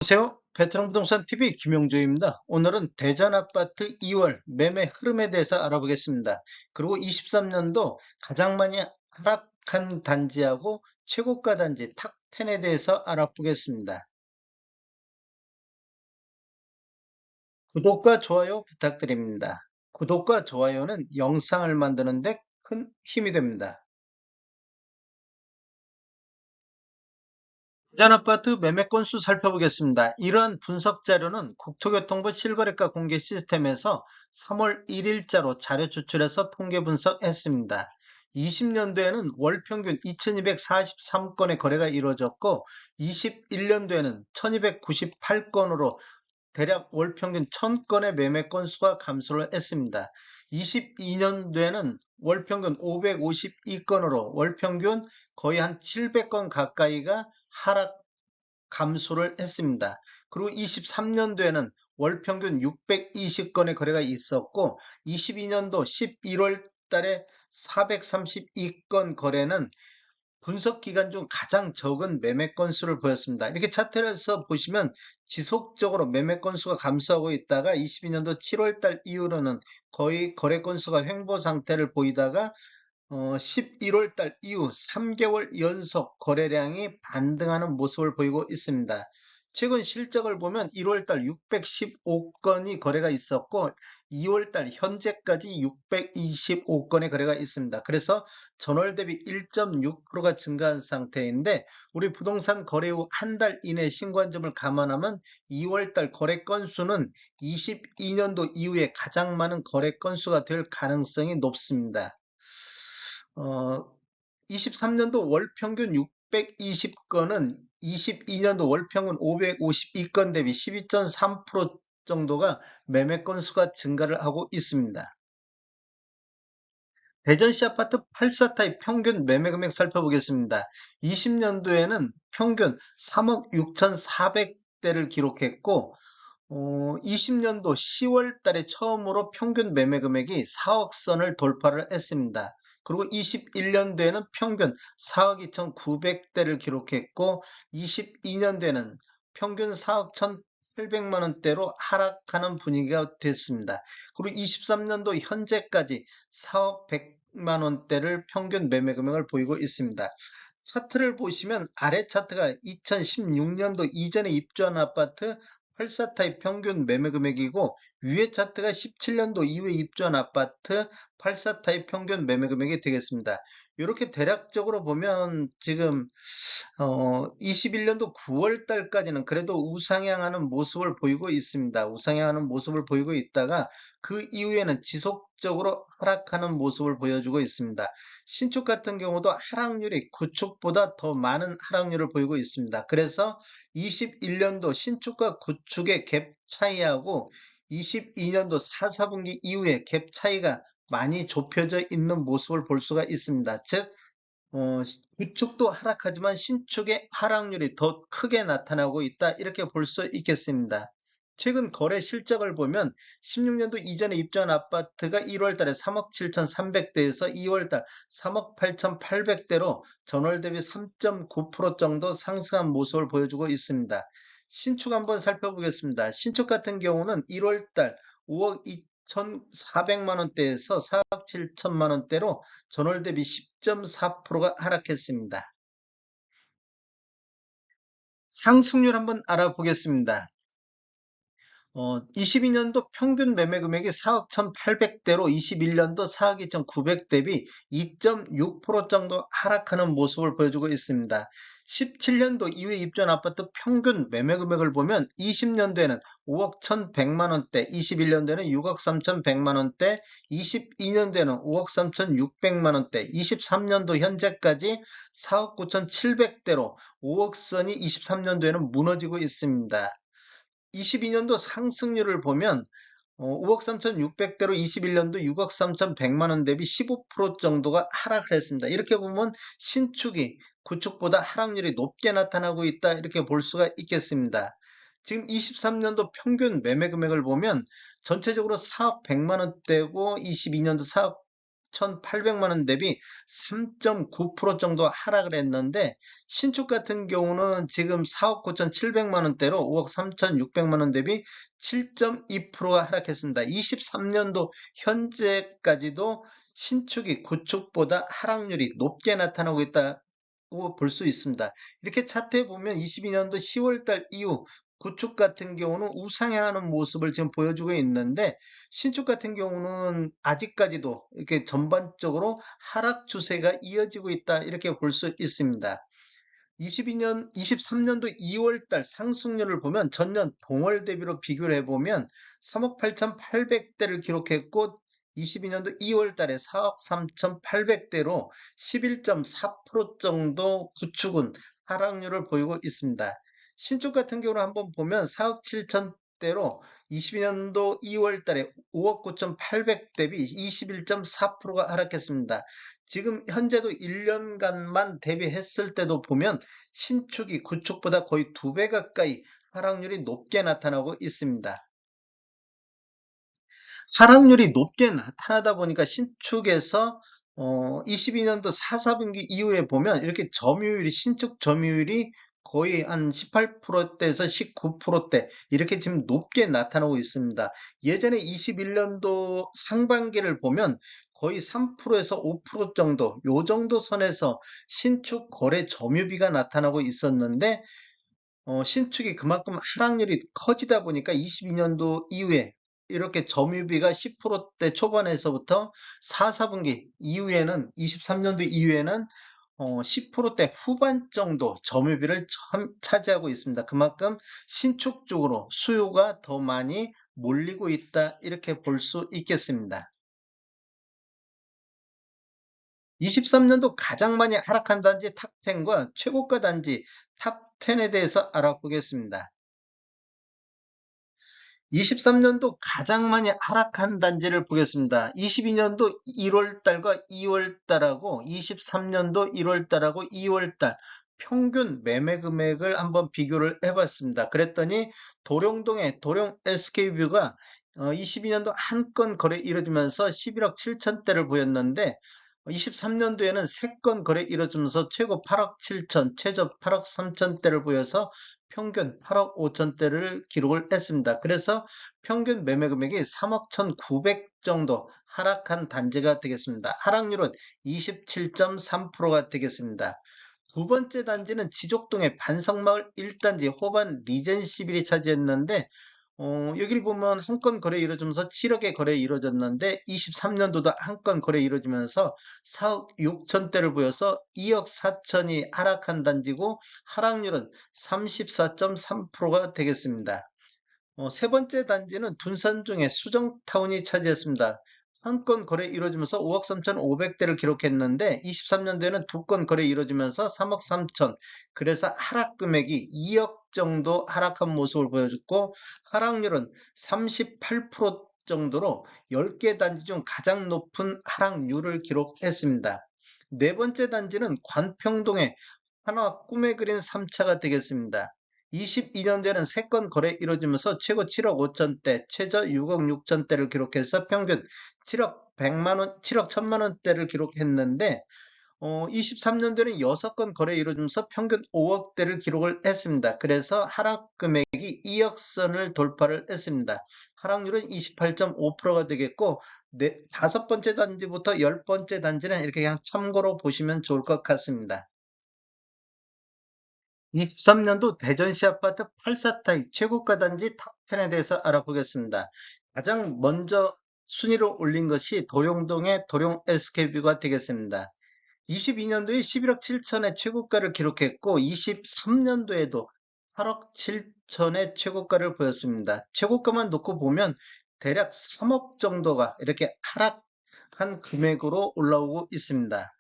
안녕하세요. 베트남 부동산 TV 김용조입니다. 오늘은 대전 아파트 2월 매매 흐름에 대해서 알아보겠습니다. 그리고 23년도 가장 많이 하락한 단지하고 최고가 단지 탑10에 대해서 알아보겠습니다. 구독과 좋아요 부탁드립니다. 구독과 좋아요는 영상을 만드는 데 큰 힘이 됩니다. 대전 아파트 매매 건수 살펴보겠습니다. 이러한 분석 자료는 국토교통부 실거래가 공개 시스템에서 3월 1일자로 자료 추출해서 통계 분석했습니다. 20년도에는 월 평균 2243건의 거래가 이루어졌고 21년도에는 1298건으로 대략 월 평균 1000건의 매매 건수가 감소를 했습니다. 22년도에는 월 평균 552건으로 월 평균 거의 한 700건 가까이가 하락 감소를 했습니다. 그리고 23년도에는 월 평균 620건의 거래가 있었고 22년도 11월 달에 432건 거래는 분석 기간 중 가장 적은 매매 건수를 보였습니다. 이렇게 차트에서 보시면 지속적으로 매매 건수가 감소하고 있다가 22년도 7월 달 이후로는 거의 거래 건수가 횡보 상태를 보이다가 11월 달 이후 3개월 연속 거래량이 반등하는 모습을 보이고 있습니다. 최근 실적을 보면 1월 달 615건이 거래가 있었고 2월 달 현재까지 625건의 거래가 있습니다. 그래서 전월 대비 1.6%가 증가한 상태인데 우리 부동산 거래 후 한 달 이내 신고한점을 감안하면 2월 달 거래 건수는 22년도 이후에 가장 많은 거래 건수가 될 가능성이 높습니다. 23년도 월 평균 620건은 22년도 월 평균 552건 대비 12.3% 정도가 매매 건수가 증가를 하고 있습니다. 대전시 아파트 84타입 평균 매매 금액 살펴보겠습니다. 20년도에는 평균 3억 6,400대를 기록했고 20년도 10월 달에 처음으로 평균 매매 금액이 4억 선을 돌파를 했습니다. 그리고 21년도에는 평균 4억 2,900대를 기록했고 22년도에는 평균 4억 1,800만 원대로 하락하는 분위기가 됐습니다. 그리고 23년도 현재까지 4억 100만 원대를 평균 매매 금액을 보이고 있습니다. 차트를 보시면 아래 차트가 2016년도 이전에 입주한 아파트 84타입 평균 매매 금액이고 위에 차트가 17년도 이후에 입주한 아파트 84타입 평균 매매 금액이 되겠습니다. 이렇게 대략적으로 보면 지금 21년도 9월 달까지는 그래도 우상향하는 모습을 보이고 있습니다. 우상향하는 모습을 보이고 있다가 그 이후에는 지속적으로 하락하는 모습을 보여주고 있습니다. 신축 같은 경우도 하락률이 구축보다 더 많은 하락률을 보이고 있습니다. 그래서 21년도 신축과 구축의 갭 차이하고 22년도 4, 4분기 이후에 갭 차이가 많이 좁혀져 있는 모습을 볼 수가 있습니다. 즉 구축도 하락하지만 신축의 하락률이 더 크게 나타나고 있다. 이렇게 볼 수 있겠습니다. 최근 거래 실적을 보면 16년도 이전에 입주한 아파트가 1월 달에 3억 7,300대에서 2월 달 3억 8,800대로 전월 대비 3.9% 정도 상승한 모습을 보여주고 있습니다. 신축 한번 살펴보겠습니다. 신축 같은 경우는 1월 달 5억 2,400만 원대에서 4억 7천만 원대로 전월 대비 10.4%가 하락했습니다. 상승률 한번 알아보겠습니다. 22년도 평균 매매 금액이 4억 1,800대로 21년도 4억 2,900 대비 2.6% 정도 하락하는 모습을 보여주고 있습니다. 17년도 이후에 입주한 아파트 평균 매매 금액을 보면 20년도에는 5억 1,100만 원대, 21년도에는 6억 3,100만 원대, 22년도에는 5억 3,600만 원대, 23년도 현재까지 4억 9,700대로 5억 선이 23년도에는 무너지고 있습니다. 22년도 상승률을 보면 5억 3,600대로 21년도 6억 3,100만 원 대비 15% 정도가 하락을 했습니다. 이렇게 보면 신축이 구축보다 하락률이 높게 나타나고 있다. 이렇게 볼 수가 있겠습니다. 지금 23년도 평균 매매 금액을 보면 전체적으로 4억 100만 원대고 22년도 4억 6,800만 원 대비 3.9% 정도 하락을 했는데, 신축 같은 경우는 지금 4억 9,700만 원대로 5억 3,600만 원 대비 7.2%가 하락했습니다. 23년도 현재까지도 신축이 구축보다 하락률이 높게 나타나고 있다고 볼 수 있습니다. 이렇게 차트에 보면 22년도 10월달 이후 구축 같은 경우는 우상향하는 모습을 지금 보여주고 있는데, 신축 같은 경우는 아직까지도 이렇게 전반적으로 하락 추세가 이어지고 있다, 이렇게 볼 수 있습니다. 23년도 2월 달 상승률을 보면 전년 동월 대비로 비교를 해보면 3억 8,800대를 기록했고, 22년도 2월 달에 4억 3,800대로 11.4% 정도 구축은 하락률을 보이고 있습니다. 신축 같은 경우는 한번 보면 4억 7천대로 22년도 2월 달에 5억 9,800 대비 21.4%가 하락했습니다. 지금 현재도 1년간만 대비했을 때도 보면 신축이 구축보다 거의 2배 가까이 하락률이 높게 나타나고 있습니다. 하락률이 높게 나타나다 보니까 신축에서 22년도 4, 4분기 이후에 보면 이렇게 점유율이, 신축 점유율이 거의 한 18%대에서 19%대 이렇게 지금 높게 나타나고 있습니다. 예전에 21년도 상반기를 보면 거의 3%에서 5% 정도, 요 정도 선에서 신축 거래 점유비가 나타나고 있었는데, 신축이 그만큼 하락률이 커지다 보니까 22년도 이후에 이렇게 점유비가 10%대 초반에서부터 4, 4분기 이후에는, 23년도 이후에는 10%대 후반 정도 점유비를 차지하고 있습니다. 그만큼 신축 쪽으로 수요가 더 많이 몰리고 있다, 이렇게 볼 수 있겠습니다. 23년도 가장 많이 하락한 단지 탑10과 최고가 단지 탑10에 대해서 알아보겠습니다. 23년도 가장 많이 하락한 단지를 보겠습니다. 22년도 1월달과 2월달하고 23년도 1월달하고 2월달 평균 매매 금액을 한번 비교를 해봤습니다. 그랬더니 도룡동의 도룡 SK뷰가 22년도 한 건 거래 이루어지면서 11억 7천대를 보였는데, 23년도에는 3건 거래 이루어지면서 최고 8억 7천, 최저 8억 3천대를 보여서 평균 8억 5천대를 기록을 했습니다. 그래서 평균 매매 금액이 3억 1,900 정도 하락한 단지가 되겠습니다. 하락률은 27.3%가 되겠습니다. 두 번째 단지는 지족동의 반성마을 1단지 호반 리젠시빌이 차지했는데, 여기를 보면 한 건 거래 이루어지면서 7억의 거래 이루어졌는데, 23년도도 한 건 거래 이루어지면서 4억 6천대를 보여서 2억 4천이 하락한 단지고, 하락률은 34.3%가 되겠습니다. 세 번째 단지는 둔산중의 수정타운이 차지했습니다. 한 건 거래 이루어지면서 5억 3,500대를 기록했는데, 23년도에는 두 건 거래 이루어지면서 3억 3천, 그래서 하락 금액이 2억 정도 하락한 모습을 보여줬고, 하락률은 38% 정도로 10개 단지 중 가장 높은 하락률을 기록했습니다. 네 번째 단지는 관평동의 한화 꿈에 그린 3차가 되겠습니다. 22년도에는 3건 거래 이루어지면서 최고 7억 5천대, 최저 6억 6천대를 기록해서 평균 7억 100만 원, 7억 1000만 원대를 기록했는데, 23년도에는 6건 거래 이루어지면서 평균 5억대를 기록을 했습니다. 그래서 하락 금액이 2억 선을 돌파를 했습니다. 하락률은 28.5%가 되겠고, 다섯 번째 단지부터 열 번째 단지는 이렇게 그냥 참고로 보시면 좋을 것 같습니다. 23년도 대전시 아파트 84타입 최고가 단지 탑10에 대해서 알아보겠습니다. 가장 먼저 순위로 올린 것이 도룡동의 도룡 SK뷰가 되겠습니다. 22년도에 11억 7천의 최고가를 기록했고, 23년도에도 8억 7천의 최고가를 보였습니다. 최고가만 놓고 보면 대략 3억 정도가 이렇게 하락한 금액으로 올라오고 있습니다.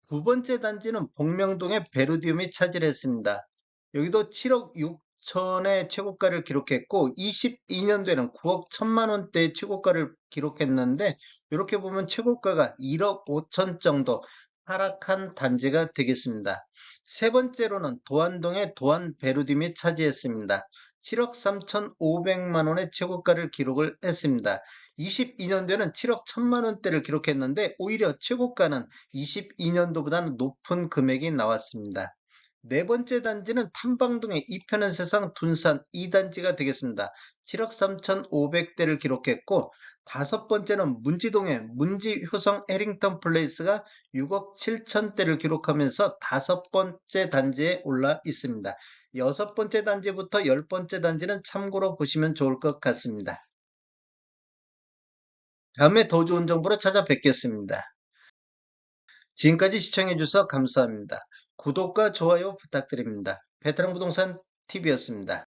두 번째 단지는 복명동의 베르디움이 차지했습니다. 여기도 7억 6천의 최고가를 기록했고, 22년도에는 9억 1천만 원대의 최고가를 기록했는데, 이렇게 보면 최고가가 1억 5천 정도 하락한 단지가 되겠습니다. 세 번째로는 도안동의 도안 베르디움이 차지했습니다. 7억 3,500만 원의 최고가를 기록을 했습니다. 22년도에는 7억 1천만 원대를 기록했는데 오히려 최고가는 22년도보다는 높은 금액이 나왔습니다. 네 번째 단지는 탐방동의 이편한 세상 둔산 2단지가 되겠습니다. 7억 3,500대를 기록했고 다섯 번째는 문지동의 문지효성 해링턴 플레이스가 6억 7천대를 기록하면서 다섯 번째 단지에 올라 있습니다. 여섯 번째 단지부터 열 번째 단지는 참고로 보시면 좋을 것 같습니다. 다음에 더 좋은 정보로 찾아뵙겠습니다. 지금까지 시청해주셔서 감사합니다. 구독과 좋아요 부탁드립니다. 베테랑 부동산 TV였습니다.